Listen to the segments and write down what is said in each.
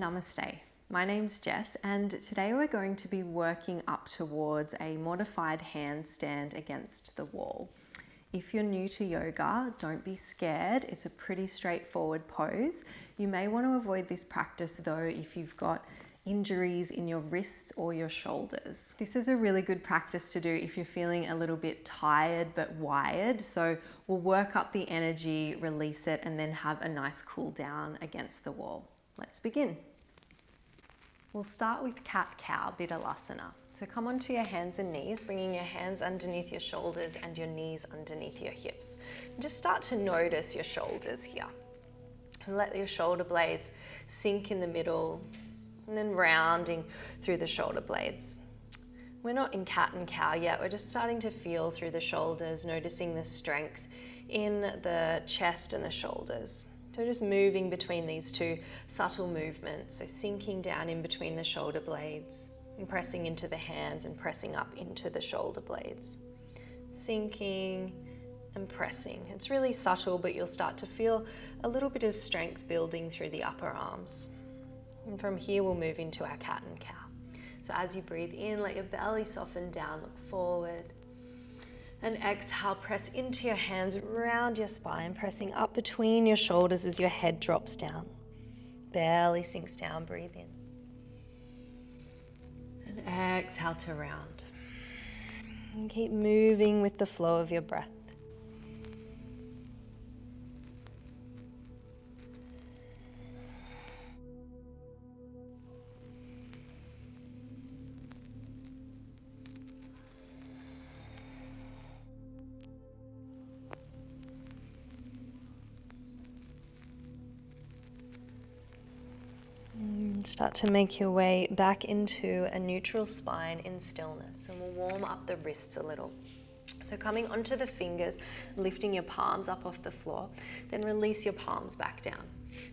Namaste. My name's Jess and today we're going to be working up towards a modified handstand against the wall. If you're new to yoga, don't be scared. It's a pretty straightforward pose. You may want to avoid this practice though if you've got injuries in your wrists or your shoulders. This is a really good practice to do if you're feeling a little bit tired but wired. So we'll work up the energy, release it, and then have a nice cool down against the wall. Let's begin. We'll start with cat-cow, Vidalasana. So come onto your hands and knees, bringing your hands underneath your shoulders and your knees underneath your hips. And just start to notice your shoulders here. And let your shoulder blades sink in the middle and then rounding through the shoulder blades. We're not in cat and cow yet. We're just starting to feel through the shoulders, noticing the strength in the chest and the shoulders. So just moving between these two subtle movements. So sinking down in between the shoulder blades and pressing into the hands and pressing up into the shoulder blades. Sinking and pressing. It's really subtle, but you'll start to feel a little bit of strength building through the upper arms. And from here, we'll move into our cat and cow. So as you breathe in, let your belly soften down, look forward. And exhale, press into your hands, round your spine, pressing up between your shoulders as your head drops down. Belly sinks down, breathe in. And exhale to round. And keep moving with the flow of your breath. Start to make your way back into a neutral spine in stillness, and we'll warm up the wrists a little. So coming onto the fingers, lifting your palms up off the floor, then release your palms back down.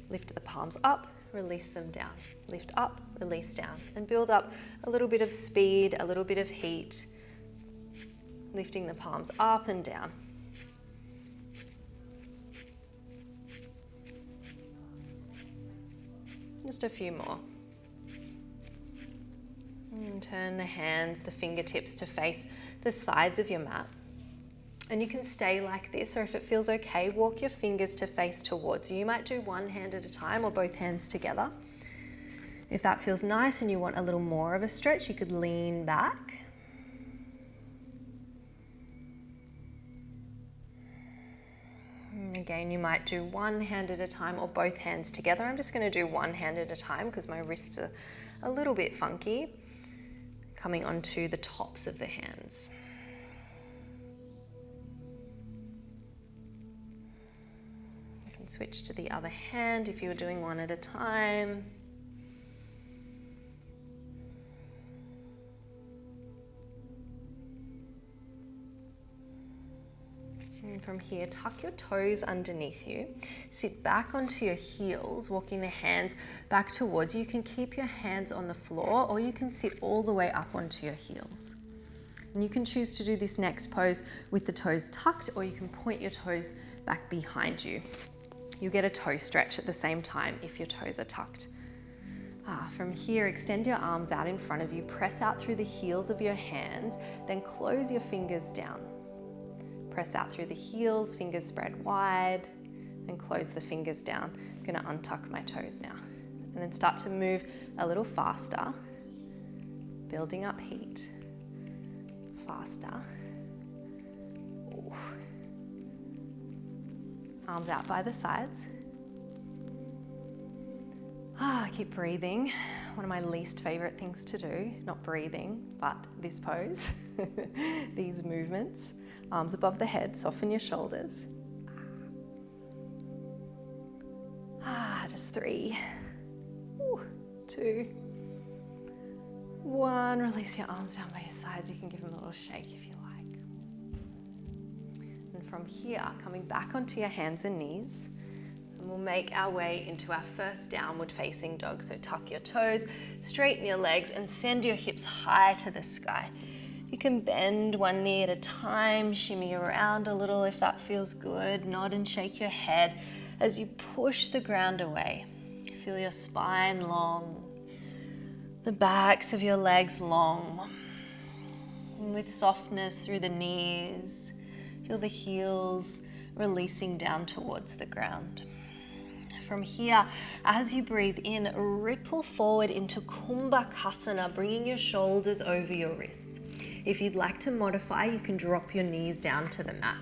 Lift the palms up, release them down. Lift up, release down, and build up a little bit of speed, a little bit of heat, lifting the palms up and down. Just a few more. And turn the hands, the fingertips to face the sides of your mat. And you can stay like this, or if it feels okay, walk your fingers to face towards you. You might do one hand at a time or both hands together. If that feels nice and you want a little more of a stretch, you could lean back. Again, you might do one hand at a time or both hands together. I'm just going to do one hand at a time because my wrists are a little bit funky. Coming onto the tops of the hands. You can switch to the other hand if you're doing one at a time. And from here, tuck your toes underneath you. Sit back onto your heels, walking the hands back towards you. You can keep your hands on the floor, or you can sit all the way up onto your heels. And you can choose to do this next pose with the toes tucked, or you can point your toes back behind you. You get a toe stretch at the same time if your toes are tucked. From here, extend your arms out in front of you, press out through the heels of your hands, then close your fingers down. Press out through the heels, fingers spread wide, and close the fingers down. I'm going to untuck my toes now. And then start to move a little faster, building up heat. Faster. Ooh. Arms out by the sides. Keep breathing. One of my least favorite things to do, not breathing, but this pose, these movements. Arms above the head, soften your shoulders. Just 3, 2, 1. Release your arms down by your sides. You can give them a little shake if you like. And from here, coming back onto your hands and knees, and we'll make our way into our first downward facing dog. So tuck your toes, straighten your legs, and send your hips high to the sky. You can bend one knee at a time, shimmy around a little if that feels good. Nod and shake your head as you push the ground away. Feel your spine long, the backs of your legs long, and with softness through the knees, feel the heels releasing down towards the ground. From here, as you breathe in, ripple forward into Kumbhakasana, bringing your shoulders over your wrists. If you'd like to modify, you can drop your knees down to the mat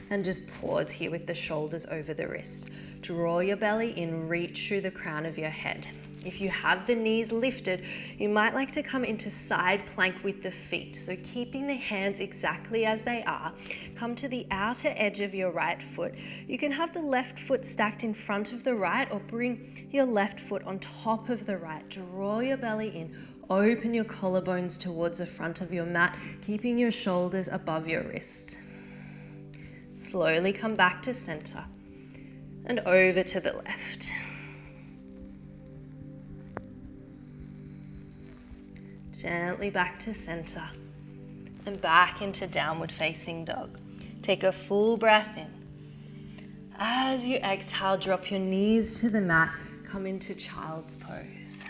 and just pause here with the shoulders over the wrists. Draw your belly in, reach through the crown of your head. If you have the knees lifted, you might like to come into side plank with the feet. So keeping the hands exactly as they are, come to the outer edge of your right foot. You can have the left foot stacked in front of the right or bring your left foot on top of the right. Draw your belly in, open your collarbones towards the front of your mat, keeping your shoulders above your wrists. Slowly come back to center and over to the left. Gently back to center and back into downward facing dog. Take a full breath in. As you exhale, drop your knees to the mat, come into child's pose.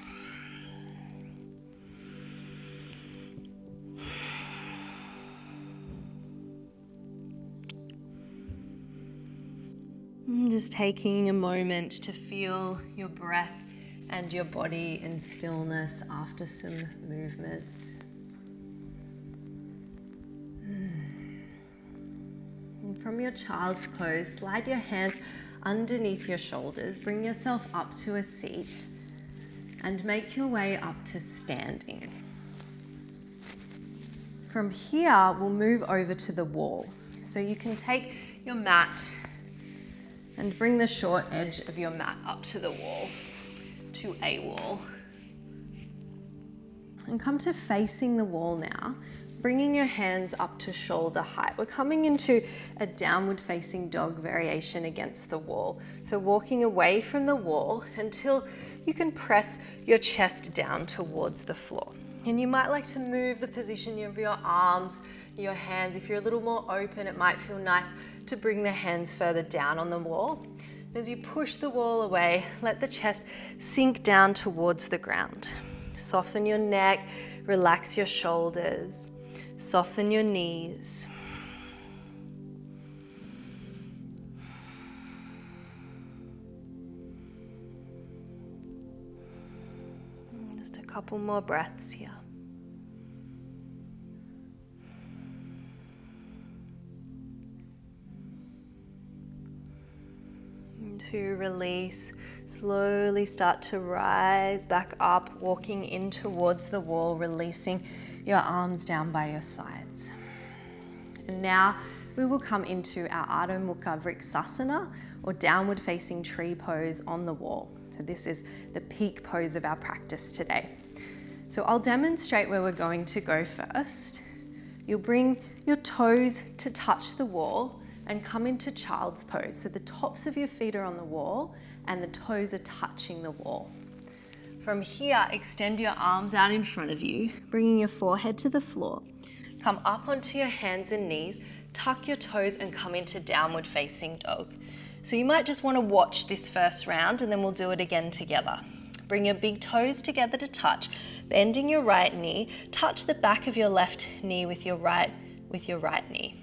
Just taking a moment to feel your breath and your body in stillness after some movement. And from your child's pose, slide your hands underneath your shoulders, bring yourself up to a seat, and make your way up to standing. From here, we'll move over to the wall. So you can take your mat and bring the short edge of your mat up to the wall, to a wall. And come to facing the wall now, bringing your hands up to shoulder height. We're coming into a downward facing dog variation against the wall. So walking away from the wall until you can press your chest down towards the floor. And you might like to move the position of your arms, your hands. If you're a little more open, it might feel nice to bring the hands further down on the wall. As you push the wall away, let the chest sink down towards the ground. Soften your neck, relax your shoulders, soften your knees. Just a couple more breaths here. To release, slowly start to rise back up, walking in towards the wall, releasing your arms down by your sides. And now we will come into our Adho Mukha Vriksasana, or downward facing tree pose on the wall. So this is the peak pose of our practice today. So I'll demonstrate where we're going to go first. You'll bring your toes to touch the wall and come into child's pose. So the tops of your feet are on the wall and the toes are touching the wall. From here, extend your arms out in front of you, bringing your forehead to the floor. Come up onto your hands and knees, tuck your toes and come into downward facing dog. So you might just want to watch this first round and then we'll do it again together. Bring your big toes together to touch, bending your right knee, touch the back of your left knee with your right knee.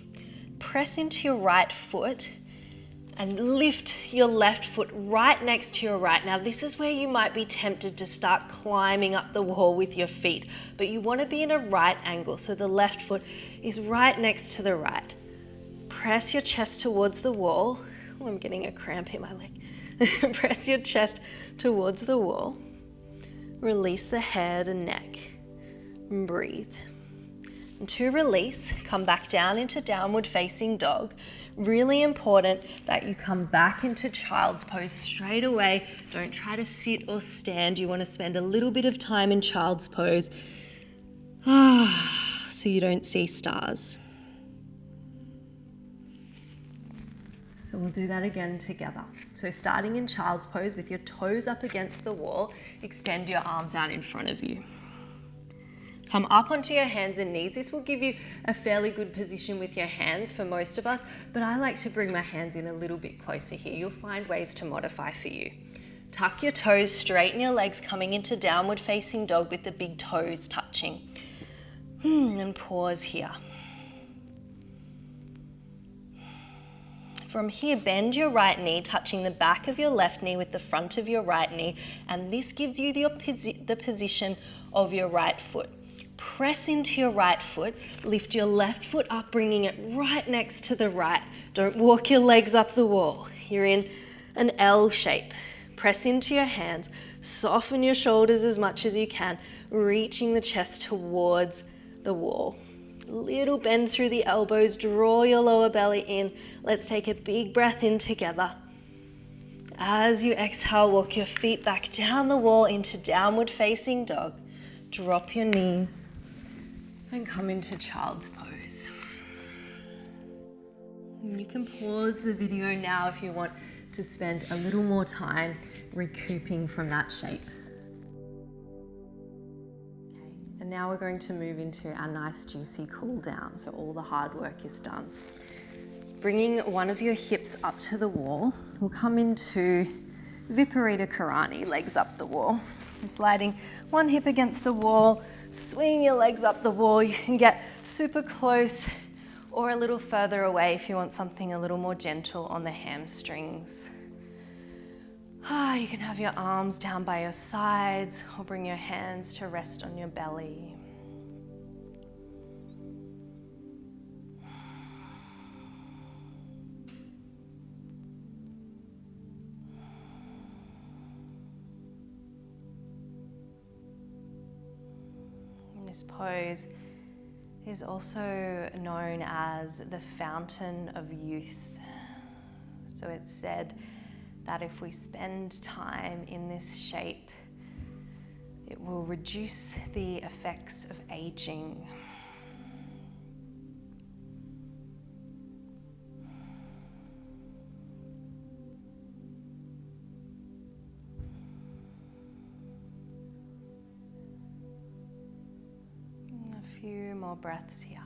Press into your right foot and lift your left foot right next to your right. Now this is where you might be tempted to start climbing up the wall with your feet, but you want to be in a right angle so the left foot is right next to the right. Press your chest towards the wall. Oh, I'm getting a cramp in my leg. Press your chest towards the wall. Release the head and neck. And breathe. And to release, come back down into downward facing dog. Really important that you come back into child's pose straight away. Don't try to sit or stand. You want to spend a little bit of time in child's pose so you don't see stars. So we'll do that again together. So starting in child's pose with your toes up against the wall, extend your arms out in front of you. Come up onto your hands and knees. This will give you a fairly good position with your hands for most of us, but I like to bring my hands in a little bit closer here. You'll find ways to modify for you. Tuck your toes, straighten your legs, coming into downward facing dog with the big toes touching. And pause here. From here, bend your right knee, touching the back of your left knee with the front of your right knee, and this gives you the position of your right foot. Press into your right foot, lift your left foot up, bringing it right next to the right. Don't walk your legs up the wall. You're in an L shape. Press into your hands, soften your shoulders as much as you can, reaching the chest towards the wall. Little bend through the elbows, draw your lower belly in. Let's take a big breath in together. As you exhale, walk your feet back down the wall into downward facing dog. Drop your knees and come into child's pose. You can pause the video now if you want to spend a little more time recouping from that shape. Okay, and now we're going to move into our nice juicy cool down, so all the hard work is done. Bringing one of your hips up to the wall, we'll come into Viparita Karani, legs up the wall. Sliding one hip against the wall, swing your legs up the wall. You can get super close or a little further away if you want something a little more gentle on the hamstrings. You can have your arms down by your sides or bring your hands to rest on your belly. This pose is also known as the fountain of youth. So it's said that if we spend time in this shape, it will reduce the effects of aging. A few more breaths here.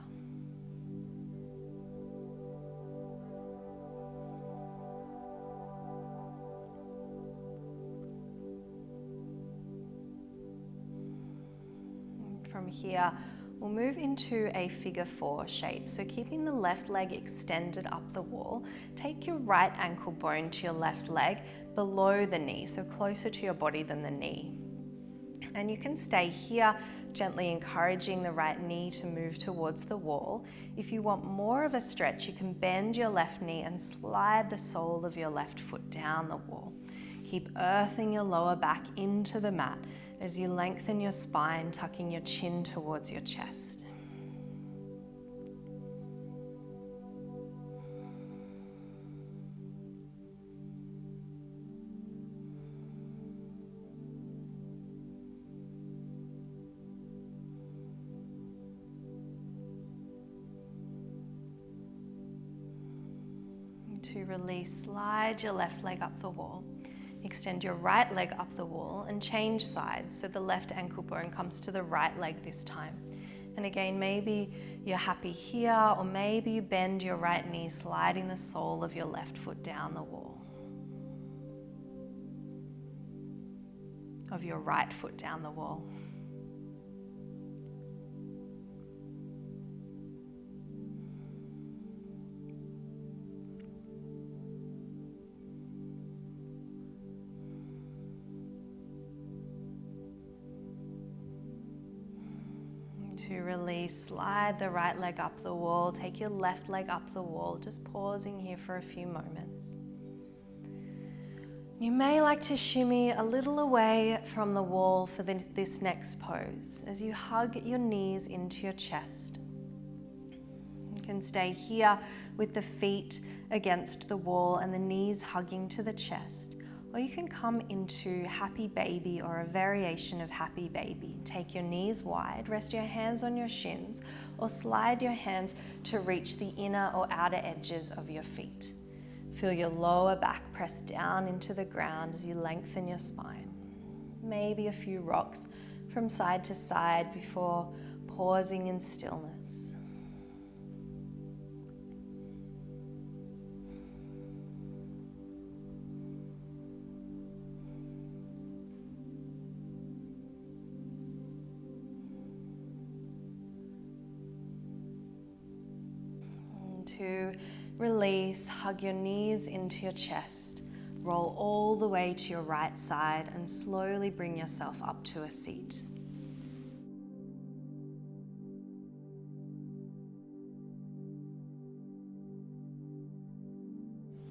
From here, we'll move into a figure 4 shape. So keeping the left leg extended up the wall, take your right ankle bone to your left leg below the knee, so closer to your body than the knee. And you can stay here, gently encouraging the right knee to move towards the wall. If you want more of a stretch, you can bend your left knee and slide the sole of your left foot down the wall. Keep earthing your lower back into the mat as you lengthen your spine, tucking your chin towards your chest. To release, slide your left leg up the wall. Extend your right leg up the wall and change sides so the left ankle bone comes to the right leg this time. And again, maybe you're happy here, or maybe you bend your right knee, sliding the sole of your left foot down the wall. Of your right foot down the wall. To release, slide the right leg up the wall, take your left leg up the wall, just pausing here for a few moments. You may like to shimmy a little away from the wall for this next pose as you hug your knees into your chest. You can stay here with the feet against the wall and the knees hugging to the chest. Or you can come into happy baby or a variation of happy baby. Take your knees wide, rest your hands on your shins, or slide your hands to reach the inner or outer edges of your feet. Feel your lower back press down into the ground as you lengthen your spine. Maybe a few rocks from side to side before pausing in stillness. And to release, hug your knees into your chest. Roll all the way to your right side and slowly bring yourself up to a seat.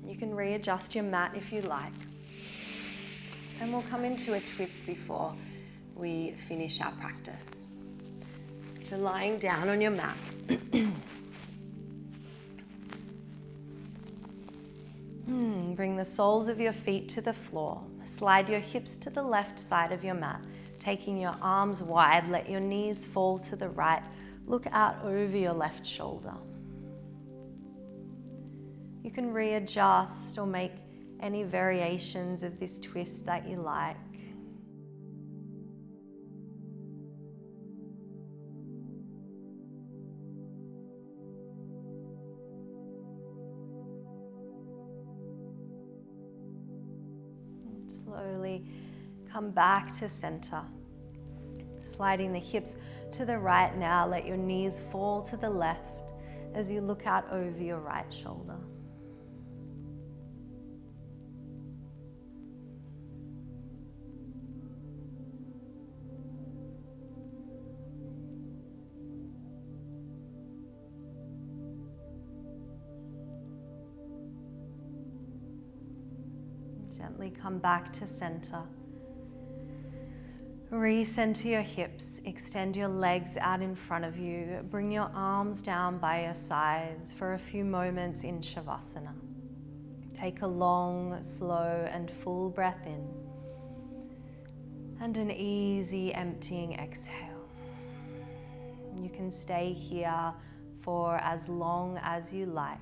You can readjust your mat if you like. And we'll come into a twist before we finish our practice. So lying down on your mat. Bring the soles of your feet to the floor. Slide your hips to the left side of your mat. Taking your arms wide, let your knees fall to the right. Look out over your left shoulder. You can readjust or make any variations of this twist that you like. Slowly come back to center. Sliding the hips to the right now, let your knees fall to the left as you look out over your right shoulder. Gently come back to center. Recenter your hips, extend your legs out in front of you. Bring your arms down by your sides for a few moments in Shavasana. Take a long, slow and full breath in and an easy emptying exhale. You can stay here for as long as you like.